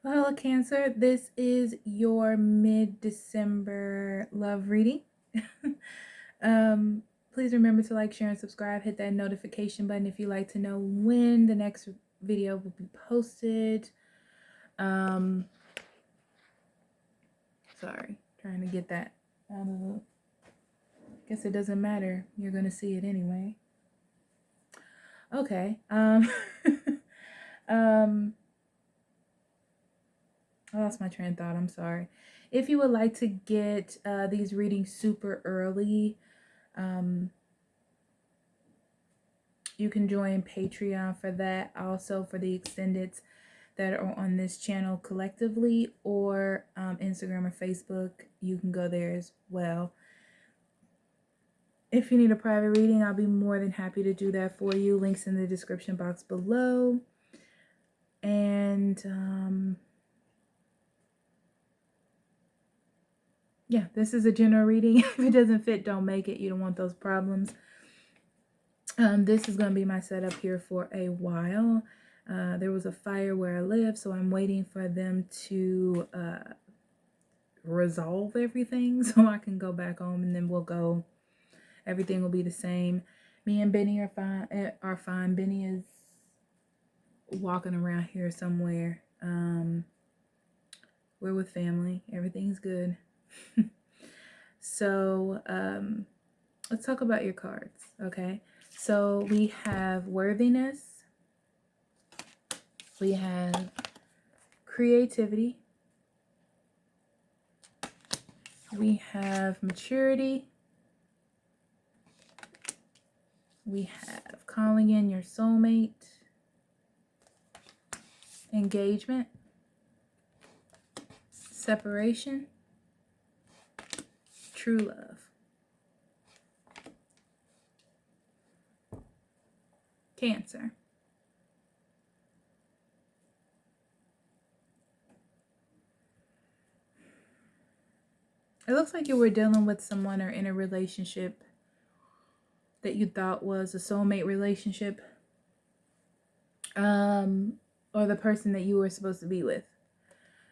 Well, Cancer, this is your mid-December love reading. Please remember to like, share, and subscribe. Hit that notification button if you like to know when the next video will be posted. Sorry, trying to get that out of the... Guess it doesn't matter. You're going to see it anyway. Okay. I lost my train of thought. I'm sorry. If you would like to get these readings super early, you can join Patreon for that. Also for the extendeds that are on this channel collectively, or Instagram or Facebook, you can go there as well. If you need a private reading, I'll be more than happy to do that for you. Links in the description box below. And yeah, this is a general reading. If it doesn't fit, don't make it. You don't want those problems. This is going to be my setup here for a while. There was a fire where I live, so I'm waiting for them to resolve everything so I can go back home, and then we'll go. Everything will be the same. Me and Benny are fine. Benny is walking around here somewhere. We're with family. Everything's good. So let's talk about your cards, okay? So we have worthiness, we have creativity, we have maturity, we have calling in your soulmate, engagement, separation, true love. Cancer. It looks like you were dealing with someone or in a relationship that you thought was a soulmate relationship, or the person that you were supposed to be with.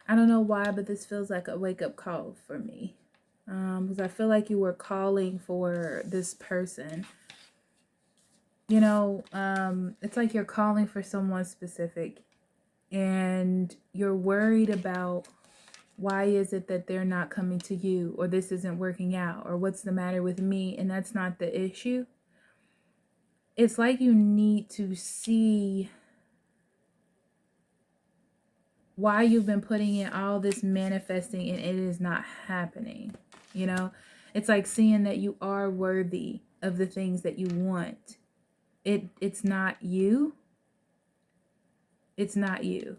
I don't know why, but this feels like a wake-up call for me, because I feel like you were calling for this person. You know, it's like you're calling for someone specific, and you're worried about why is it that they're not coming to you, or this isn't working out, or what's the matter with me, and that's not the issue. It's like you need to see why you've been putting in all this manifesting and it is not happening. You know, it's like seeing that you are worthy of the things that you want. It's not you. It's not you.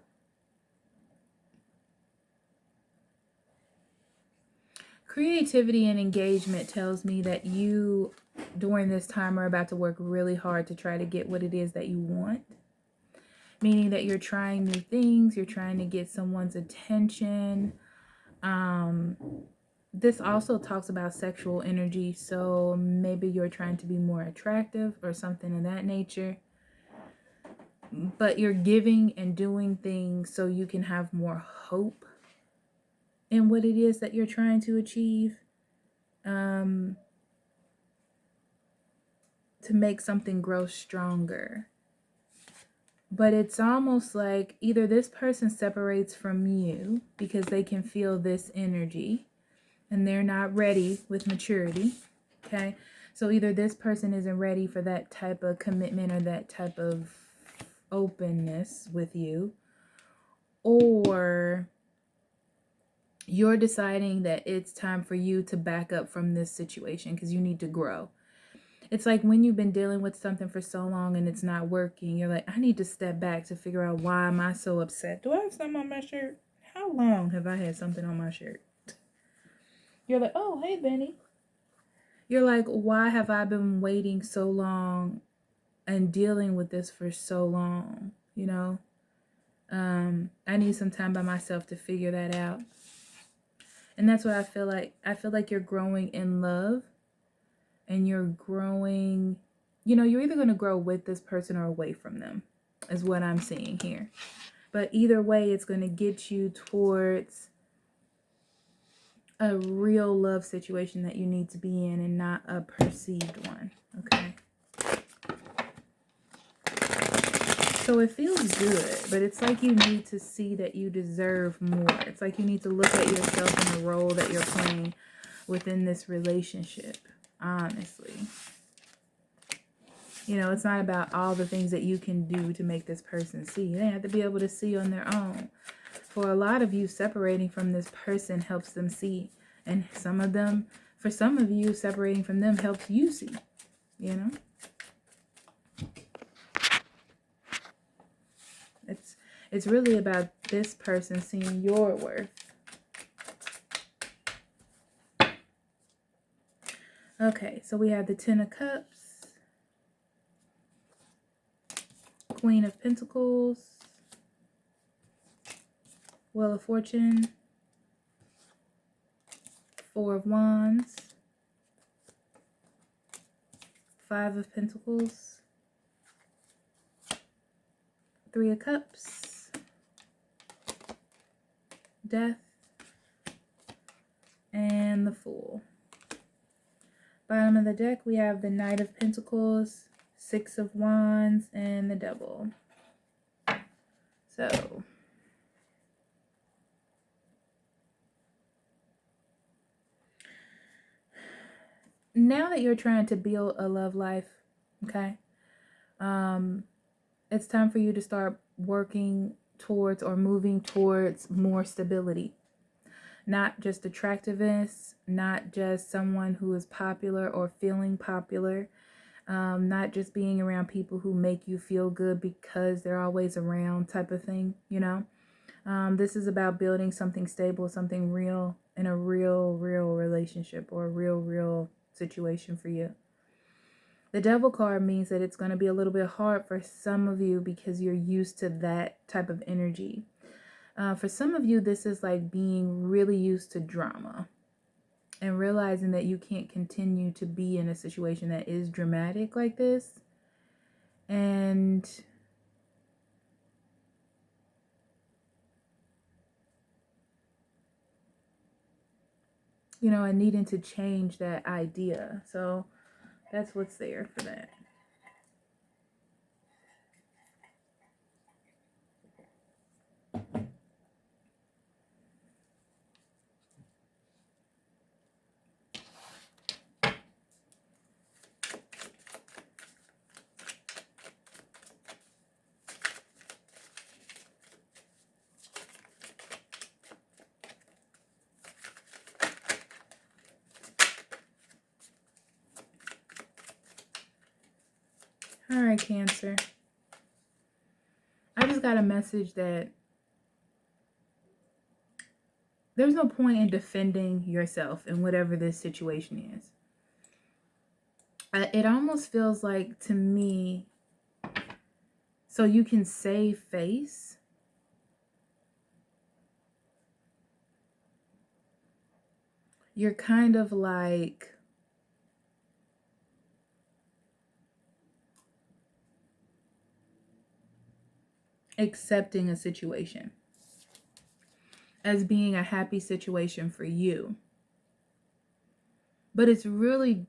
Creativity and engagement tells me that you, during this time, are about to work really hard to try to get what it is that you want. Meaning that you're trying new things. You're trying to get someone's attention. This also talks about sexual energy. So maybe you're trying to be more attractive or something of that nature. But you're giving and doing things so you can have more hope in what it is that you're trying to achieve, to make something grow stronger. But it's almost like either this person separates from you because they can feel this energy and they're not ready with maturity, okay? So either this person isn't ready for that type of commitment or that type of openness with you, or you're deciding that it's time for you to back up from this situation because you need to grow. It's like when you've been dealing with something for so long and it's not working, you're like, I need to step back to figure out why am I so upset. Do I have something on my shirt? How long have I had something on my shirt? You're like, oh, hey, Benny. You're like, why have I been waiting so long and dealing with this for so long? You know, I need some time by myself to figure that out. And that's what I feel like. I feel like you're growing in love, and you're growing, you know, you're either going to grow with this person or away from them, is what I'm seeing here. But either way, it's going to get you towards a real love situation that you need to be in and not a perceived one. Okay. So it feels good, but it's like you need to see that you deserve more. It's like you need to look at yourself in the role that you're playing within this relationship, honestly. You know, it's not about all the things that you can do to make this person see. They have to be able to see on their own. For a lot of you, separating from this person helps them see. And for some of you, separating from them helps you see, you know? It's really about this person seeing your worth. Okay, so we have the Ten of Cups, Queen of Pentacles, Wheel of Fortune, Four of Wands, Five of Pentacles, Three of Cups, Death, and the Fool. Bottom of the deck, we have the Knight of Pentacles, Six of Wands, and the Devil. So, now that you're trying to build a love life, okay, it's time for you to start working towards or moving towards more stability. Not just attractiveness, not just someone who is popular or feeling popular, not just being around people who make you feel good because they're always around type of thing, you know. This is about building something stable, something real in a real relationship or a real situation for you. The Devil card means that it's going to be a little bit hard for some of you because you're used to that type of energy. For some of you, this is like being really used to drama and realizing that you can't continue to be in a situation that is dramatic like this. And you know, and needing to change that idea. So that's what's there for that. All right, Cancer. I just got a message that there's no point in defending yourself in whatever this situation is. It almost feels like, to me, so you can save face. You're kind of like accepting a situation as being a happy situation for you. But it's really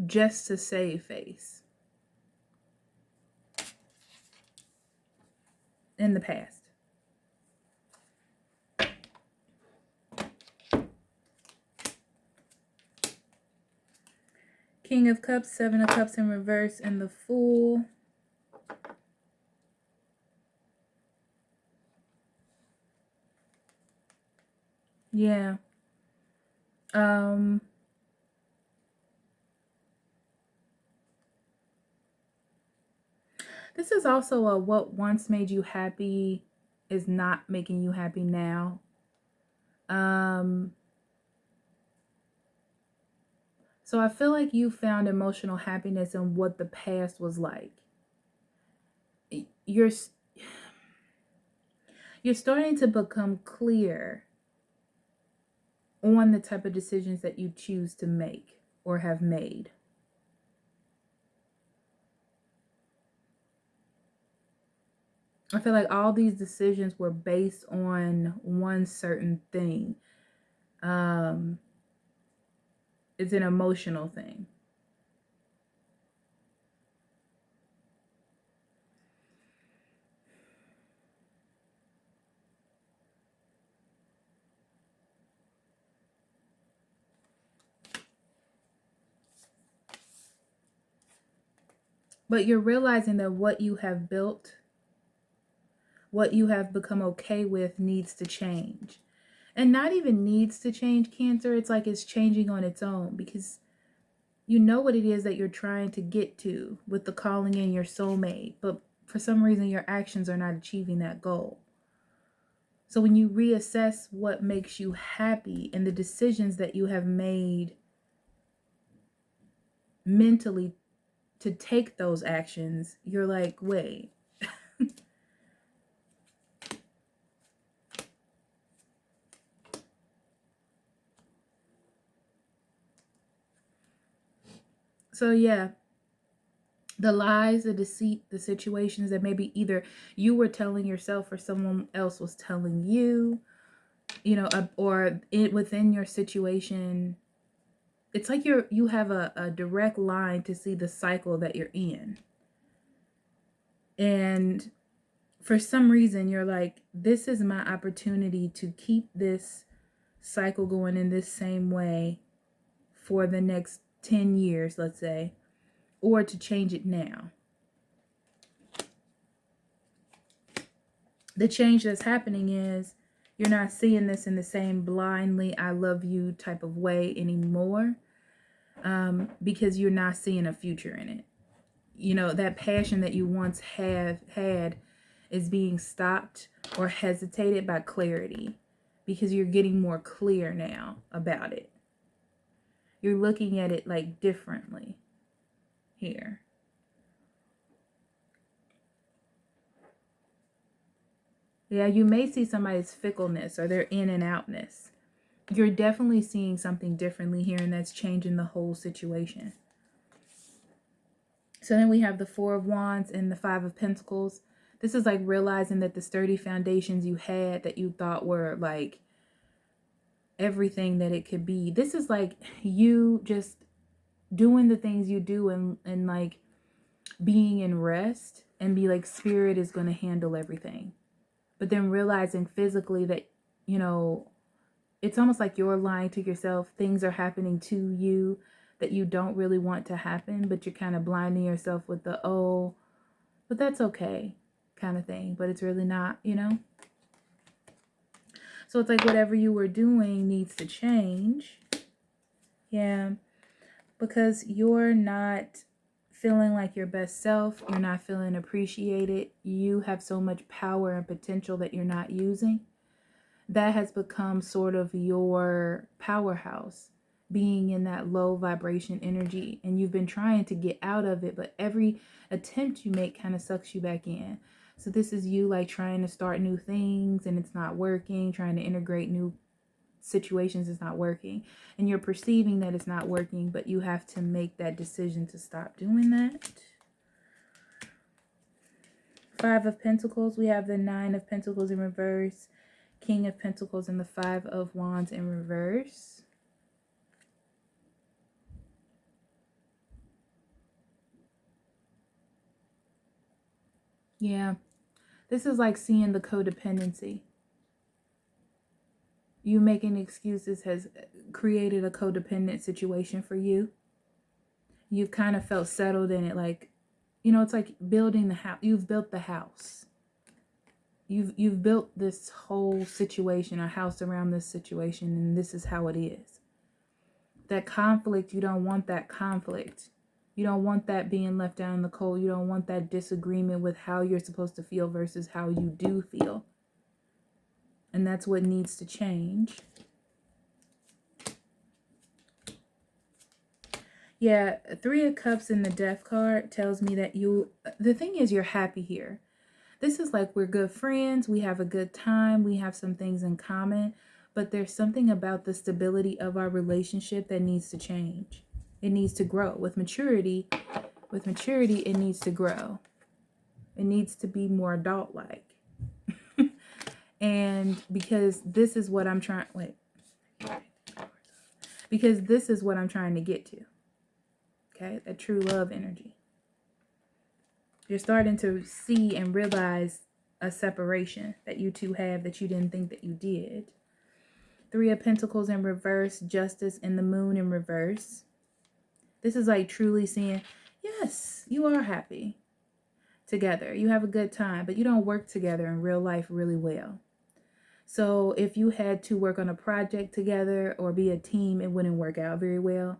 just to save face in the past. King of Cups, Seven of Cups in reverse, and the Fool. Yeah. This is also a what once made you happy is not making you happy now. So I feel like you found emotional happiness in what the past was like. You're starting to become clear on the type of decisions that you choose to make or have made. I feel like all these decisions were based on one certain thing. It's an emotional thing. But you're realizing that what you have built, what you have become okay with, needs to change. And not even needs to change, Cancer. It's like it's changing on its own, because you know what it is that you're trying to get to with the calling in your soulmate. But for some reason, your actions are not achieving that goal. So when you reassess what makes you happy and the decisions that you have made mentally to take those actions, you're like, wait. So yeah, the lies, the deceit, the situations that maybe either you were telling yourself or someone else was telling you, or within your situation, it's like you have a direct line to see the cycle that you're in. And for some reason, you're like, this is my opportunity to keep this cycle going in this same way for the next 10 years, let's say, or to change it now. The change that's happening is you're not seeing this in the same blindly I love you type of way anymore, because you're not seeing a future in it. That passion that you once had is being stopped or hesitated by clarity, because you're getting more clear now about it. You're looking at it like differently here. Yeah, you may see somebody's fickleness or their in and outness. You're definitely seeing something differently here, and that's changing the whole situation. So then we have the Four of Wands and the Five of Pentacles. This is like realizing that the sturdy foundations you had that you thought were like everything that it could be. This is like you just doing the things you do and like being in rest and be like, spirit is going to handle everything. But then realizing physically that, it's almost like you're lying to yourself. Things are happening to you that you don't really want to happen, but you're kind of blinding yourself with the, oh, but that's okay kind of thing. But it's really not, So it's like whatever you were doing needs to change. Yeah. Because you're not feeling like your best self. You're not feeling appreciated. You have so much power and potential that you're not using. That has become sort of your powerhouse, being in that low vibration energy. And you've been trying to get out of it, but every attempt you make kind of sucks you back in. So this is you like trying to start new things and it's not working, trying to integrate new situations is not working. And you're perceiving that it's not working, but you have to make that decision to stop doing that. Five of Pentacles, we have the Nine of Pentacles in reverse, King of Pentacles, and the Five of Wands in reverse. Yeah, this is like seeing the codependency. You making excuses has created a codependent situation for you. You've kind of felt settled in it, like, it's like building the house. You've built the house. You've built this whole situation, a house around this situation, and this is how it is. That conflict, you don't want that conflict. You don't want that being left down in the cold. You don't want that disagreement with how you're supposed to feel versus how you do feel. And that's what needs to change. Yeah, Three of Cups in the Death card tells me that the thing is, you're happy here. This is like we're good friends. We have a good time. We have some things in common. But there's something about the stability of our relationship that needs to change. It needs to grow. With maturity, it needs to grow. It needs to be more adult-like. And because this is what I'm trying, because this is what I'm trying to get to. Okay, that true love energy. You're starting to see and realize a separation that you two have that you didn't think that you did. Three of Pentacles in reverse, Justice, and the Moon in reverse. This is like truly seeing, yes, you are happy together. You have a good time, but you don't work together in real life really well. So if you had to work on a project together or be a team, it wouldn't work out very well.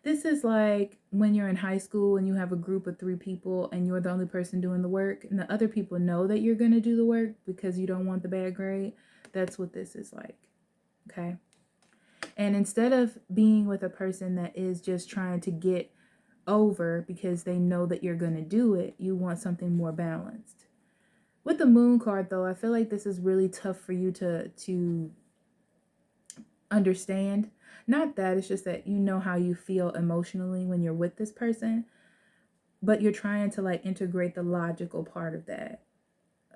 This is like when you're in high school and you have a group of 3 people and you're the only person doing the work and the other people know that you're going to do the work because you don't want the bad grade. That's what this is like. Okay. And instead of being with a person that is just trying to get over because they know that you're going to do it, you want something more balanced. With the Moon card, though, I feel like this is really tough for you to understand. Not that, it's just that you know how you feel emotionally when you're with this person, but you're trying to like integrate the logical part of that.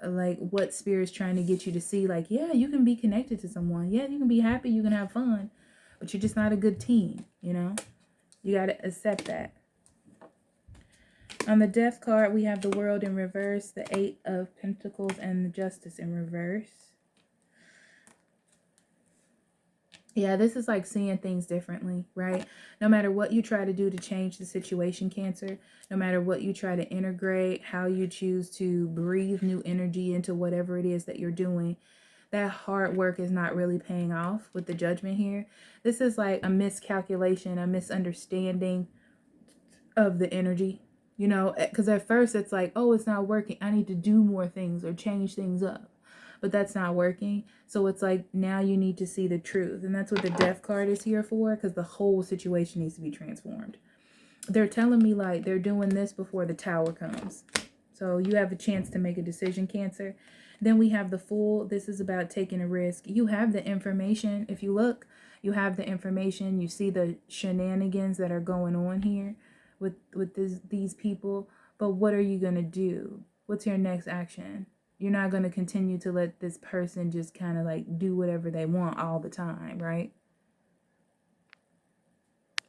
Like what Spirit's trying to get you to see, like, yeah, you can be connected to someone. Yeah, you can be happy, you can have fun, but you're just not a good team, you know? You got to accept that. On the Death card, we have the World in reverse, the 8 of Pentacles, and the Justice in reverse. Yeah, this is like seeing things differently, right? No matter what you try to do to change the situation, Cancer, no matter what you try to integrate, how you choose to breathe new energy into whatever it is that you're doing, that hard work is not really paying off with the Judgment here. This is like a miscalculation, a misunderstanding of the energy. You know, because at first it's like, oh, it's not working. I need to do more things or change things up. But that's not working. So it's like now you need to see the truth. And that's what the Death card is here for, because the whole situation needs to be transformed. They're telling me like they're doing this before the Tower comes. So you have a chance to make a decision, Cancer. Then we have the Fool. This is about taking a risk. You have the information. If you look, you have the information. You see the shenanigans that are going on here with these people, but what are you going to do? What's your next action? You're not going to continue to let this person just kind of like do whatever they want all the time, right?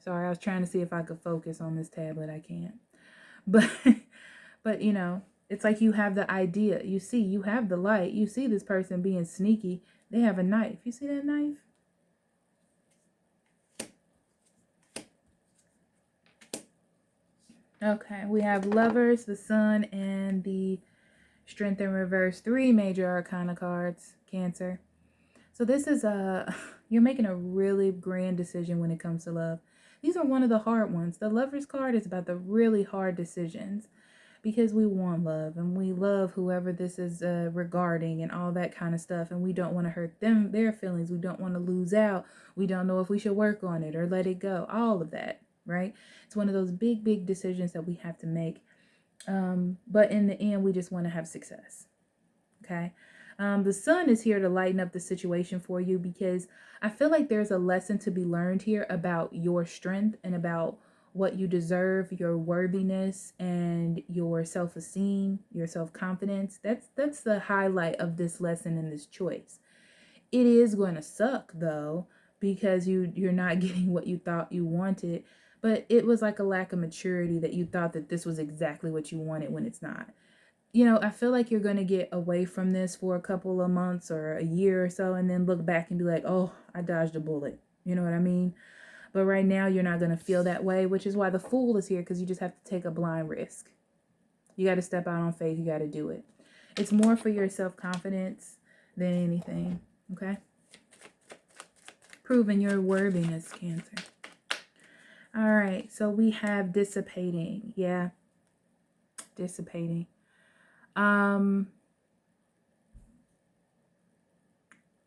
Sorry, I was trying to see if I could focus on this tablet. I can't. But you know, it's like you have the idea. You see, you have the light. You see this person being sneaky. They have a knife. You see that knife? Okay, we have Lovers, the Sun, and the Strength in reverse. 3 major arcana cards, Cancer. So this is you're making a really grand decision when it comes to love. These are one of the hard ones. The Lovers card is about the really hard decisions because we want love and we love whoever this is regarding and all that kind of stuff, and we don't want to hurt them, their feelings. We don't want to lose out. We don't know if we should work on it or let it go. All of that, right? It's one of those big decisions that we have to make. But in the end, we just want to have success. Okay. The Sun is here to lighten up the situation for you because I feel like there's a lesson to be learned here about your strength and about what you deserve, your worthiness and your self-esteem, your self-confidence. That's the highlight of this lesson and this choice. It is going to suck though, because you're not getting what you thought you wanted, but it was like a lack of maturity that you thought that this was exactly what you wanted when it's not. You know, I feel like you're going to get away from this for a couple of months or a year or so and then look back and be like, oh, I dodged a bullet. You know what I mean? But right now you're not going to feel that way, which is why the Fool is here, because you just have to take a blind risk. You got to step out on faith. You got to do it. It's more for your self-confidence than anything. Okay? Proving your worthiness, Cancer. All right. So we have dissipating. Yeah. Dissipating.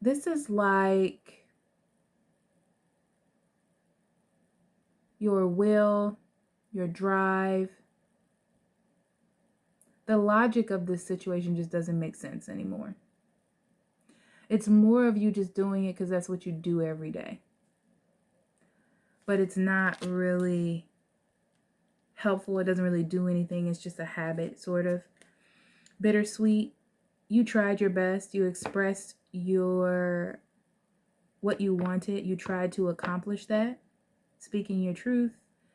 This is like your will, your drive. The logic of this situation just doesn't make sense anymore. It's more of you just doing it because that's what you do every day. But it's not really helpful. It doesn't really do anything. It's just a habit, sort of. Bittersweet. You tried your best. You expressed what you wanted. You tried to accomplish that. Speaking your truth,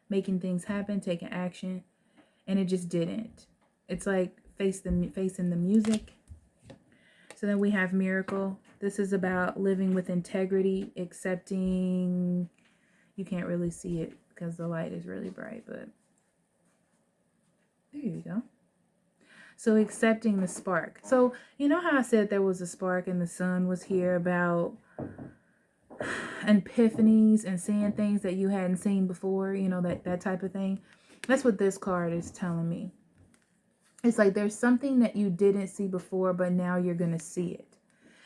making things happen, taking action, and it just didn't. It's like facing the music. So then we have Miracle. This is about living with integrity, accepting. You can't really see it because the light is really bright, but there you go. So accepting the spark. So you know how I said there was a spark and the sun was here about epiphanies and seeing things that you hadn't seen before, you know, that type of thing. That's what this card is telling me. It's like there's something that you didn't see before, but now you're going to see it.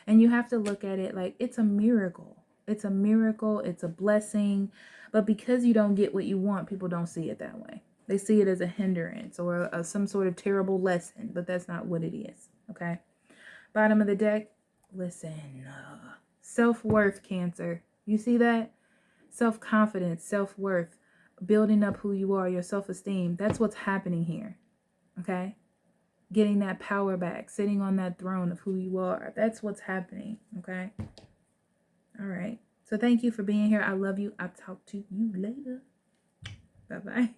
And you have to look at it like it's a miracle. It's a miracle. It's a blessing. But because you don't get what you want, people don't see it that way. They see it as a hindrance or some sort of terrible lesson, but that's not what it is. Okay. Bottom of the deck. Listen. Self-worth, Cancer. You see that? Self-confidence, self-worth, building up who you are, your self-esteem. That's what's happening here. Okay. Getting that power back, sitting on that throne of who you are. That's what's happening. Okay. All right. So thank you for being here. I love you. I'll talk to you later. Bye-bye.